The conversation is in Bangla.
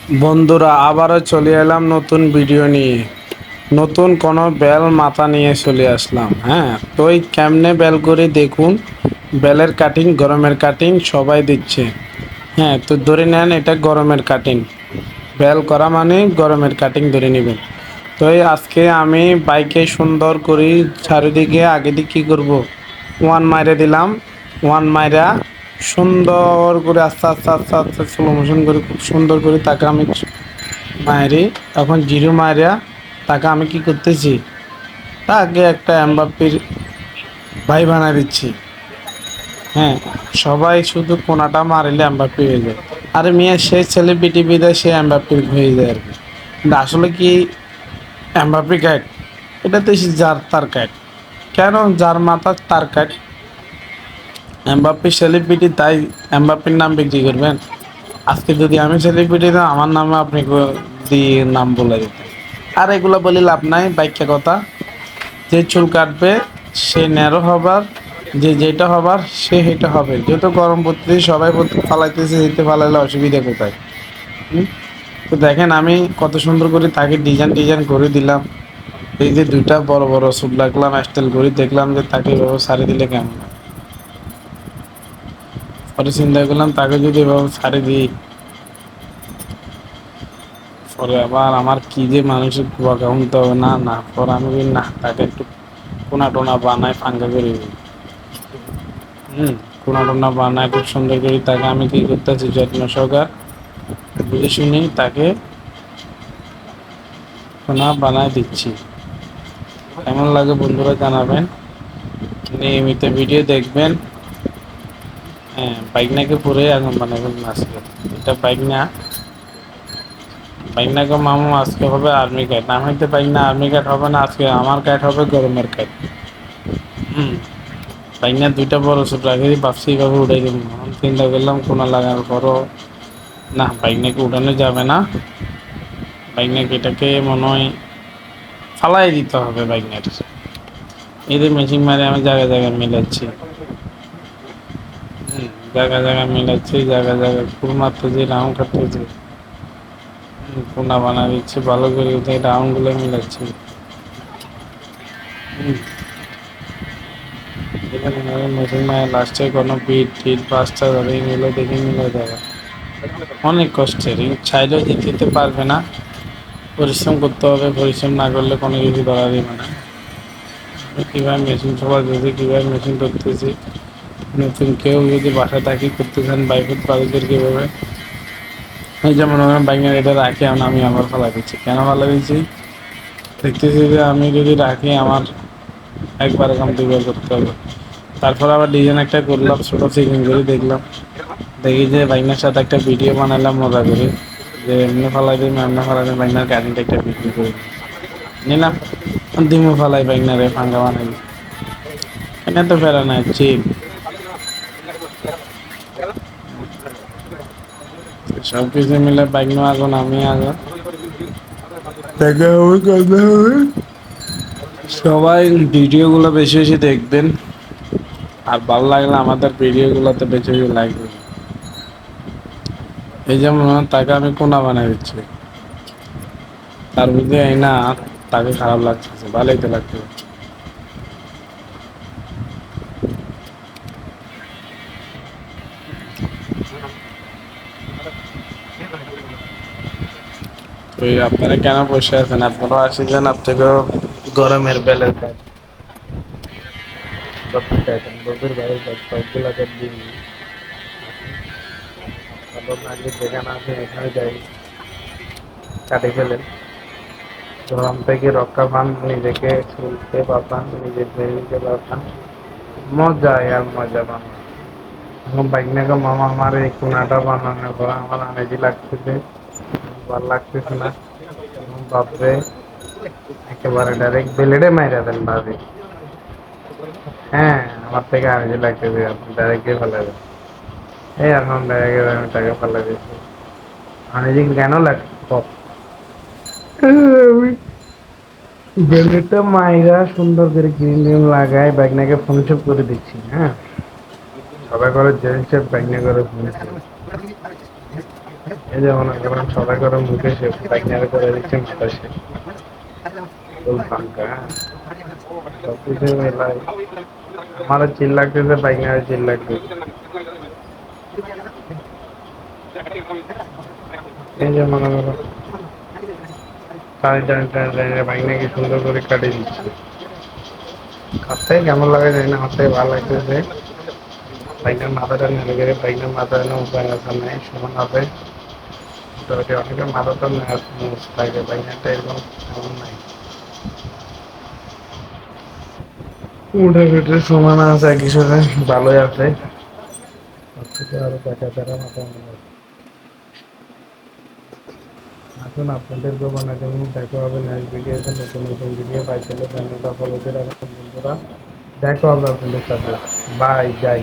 বন্ধুরা আবারও চলে এলাম নতুন ভিডিও নিয়ে। নতুন কোনো বেল মাথা নিয়ে চলে আসলাম। হ্যাঁ, তো এই কেমনে বেল করে দেখুন। বেলের কাটিং, গরমের কাটিং সবাই দিচ্ছে। হ্যাঁ, তো ধরে নেন এটা গরমের কাটিং। বেল করা মানে গরমের কাটিং ধরে নেবেন। তো এই আজকে আমি বাইকে সুন্দর করে চারিদিকে আগে দিকে কী করবো, ওয়ান মাইরে দিলাম। ওয়ান মাইরা সুন্দর করে আস্তে আস্তে আস্তে আস্তে স্লো মোশন করে খুব সুন্দর করে তাকে আমি মায়েরি এখন জিরো মায়েরা তাকে আমি কি করতেছি, তাকে একটা এমবাপ্পির ভাই বানায় দিচ্ছি। হ্যাঁ, সবাই শুধু কোনাটা মারিলে এমবাপ্পি হয়ে যায়। আরে মিয়া সেই সেলিব্রিটি বিদায় সে এমবাপ্পির হয়ে যায় আর কি। কিন্তু আসলে কি এমবাপ্পি ক্যাট, এটা তো যার তার ক্যাট। কেন যার মাথা তার ক্যাট? এমবাপ্পি সেলিব্রিটি তাই এমবাপ্পির নাম বিক্রি করবেন? আজকে যদি আমি সেলিব্রিটি না, আমার নামে আপনি দিয়ে নাম বলে দিতেন। আর এগুলো বলে লাভ নাই, বাইকটা কথা। যে চুল কাটবে সে ন্যারো হবার, যে যেটা হবার সে সেটা হবে। যেহেতু গরম পড়তেছে সবাই ফালাইতেছে, যেতে ফালাইলে অসুবিধা কোথায়? হুম? তো দেখেন আমি কত সুন্দর করে তাকে ডিজাইন ডিজাইন করে দিলাম। এই যে দুইটা বড় বড় চুল রাখলাম স্টাইল করে, দেখলাম যে তাকে এভাবে সারি দিলে কেমন হয়। পরে চিন্তা করলাম তাকে যদি এভাবে সারি দিই, পরে আবার আমার কি যে মানুষের কুয়াকা শুনতে হবে। না না, পরে আমি বলি, না তাকে একটু কোনা টোনা বানায় ফাঙ্কা করে দিই। হুম, কোনা টোনা বানায় খুব সুন্দর করে তাকে আমি কি করতেছি, যত্ন সহকার বুঝে শুনি তাকে কোনা বানায় দিচ্ছি। কেমন লাগে বন্ধুরা জানাবেন, নিয়মিত ভিডিও দেখবেন। হ্যাঁ, বাইকনাকে পুরে এখন বানাবেন আজকে। এটা বাইকনা, বাইকনাকে মামু আজকে হবে আর্মি ক্যাট। না হইতে বাইকনা আর্মি ক্যাট হবে না, আজকে আমার ক্যাট হবে গরমের ক্যাট। হুম, বাইকনা দুইটা বড় ছোট রাখি ভাবছি এইভাবে উঠাই দেবো। এখন চিন্তা করলাম কোনা লাগানোর পরও না, বাইকনাকে উঠানো যাবে না। বাইকনাকে এটাকে মনে হয় ফালাই দিতে হবে বাইকনার। এদের মেশিন মারে আমি জায়গায় জায়গায় মিলাচ্ছি। হুম, জায়গায় জায়গায় মিলাচ্ছি, জায়গায় জায়গায় ফুল মারতেছি, রাউন্ড কাটতেছি, কোনা বানা দিচ্ছি ভালো করে, উঠে রাউন্ডগুলো মিলাচ্ছি। হুম, এখানে মেশিন মারে লাস্টে কোনো পিট টিট বাচ্চা ধরে এগুলো দেখে মিলে দেবে। অনেক কষ্টের, চাইলেও দিতে পারবে না, পরিশ্রম করতে হবে। পরিশ্রম না করলে কোনো কিছু ধরা দিবে না। কীভাবে মেশিন সবাই যদি কীভাবে মেশিন করতেছি, নতুন কেউ যদি বাসায় থাকি করতে চান বাইকের বাড়িদের কীভাবে, এই যেমন আমার বাইকের এটা রাখি এখন আমি আবার ফেলা দিচ্ছি। কেন ফেলা দিচ্ছি? দেখতেছি যে আমি যদি রাখি আমার একবার কাম দুইবার করতে হবে। তারপর আবার ডিজাইন একটা করলাম, ছোটো চেকিং করে দেখলাম, দেখি যে বাইকের সাথে একটা ভিডিও বানালাম মজা করে, যে এমনি ফেলাই দিই এমনি ফেলাই দিই, বাইকের কারেন্ট একটা বিক্রি করে নিলাম। দিমু ফালাই বাইকনারে ফাঙ্গা বানাই, এটা তো ফেরা নাই ঠিক। সব কিছু মিলে বাইক নিয়ে আগুন, আমি আগুন, দেখা হবে কথা হবে। সবাই ভিডিওগুলো বেশি বেশি দেখবেন, আর ভালো লাগলে আমাদের ভিডিওগুলোতে বেশি বেশি লাইক দেবেন। এই যেমন তাকে আমি কোনা বানাই দিচ্ছি, তার মধ্যে এই না তাকে খারাপ লাগতেছে, ভালোই তো লাগতেছে। তো আপনারা কেন বসে আছেন? আপনারাও আসেছেন, আপনাকেও গরমের বেলের কাজ করতে চাইছেন, বন্ধুর বাইরের কাজ সবগুলো কাজ দিন। তারপর আগে যেখানে আছে এখানে যাই, কাটে ফেলেন। গরম থেকে রক্ষা পান, নিজেকে চলতে পারতাম, নিজের বেরিয়ে পারতাম, মজা আর মজা পান। এখন বাইক নিয়ে মামা আমার এই কোনাটা বানানোর পর আমার আনেজি লাগতেছে, ভালো লাগতেছে না। বাপরে, একেবারে ডাইরেক্ট ব্লেডে মাইরা দেন ভাবি। হ্যাঁ, আমার থেকে আনেজি লাগতেছে, আপনি ডাইরেক্ট দিয়ে ফেলে দেন। এই এখন ডাইরেক্ট আমি তাকে ফেলে দিচ্ছি। আনেজি কেন লাগছে? ব্লেডটা মাইরা সুন্দর করে গ্রিন গ্রিন লাগায় বাইকনাকে ফোনসেপ করে দিচ্ছি। হ্যাঁ, সবাই করে জিনিসের বাইকনা করে ফোনসেপ। এই যে মনে করেন সবাই করে মুখে সে বাইকনারে করে দিচ্ছে মাথা সে ফুল ফাঙ্কা হ্যাঁ সবকিছু মেলায় আমারও চিল লাগতেছে বাইকনারে চিল লাগতেছে এই যে মনে করো বাইকনা কি সুন্দর করে কাটিয়ে দিচ্ছে কাটতে কেমন লাগে জানি না হাতে ভালো লাগতেছে বাইকের মাথাটা নেড়ে গেলে বাইকের মাথা উপায় আছে নাই সমান হবে মোটামুটি অনেকের মাথা তো মুখ থাকে বাইকটা এরকম এমন নাই মোটামুটি সমান আছে কিছুটা ভালোই আছে সবকিছু আরো দেখা দেখা মাথা মনে হয় আসুন আপনাদেরকেও বানাতে দেখা হবে নেক্সট ভিডিওতে নতুন নতুন ভিডিও পাইছিলে চ্যানেলটা ফলো করে রাখুন বন্ধুরা দেখা হবে আপনাদের সাথে বাই যাই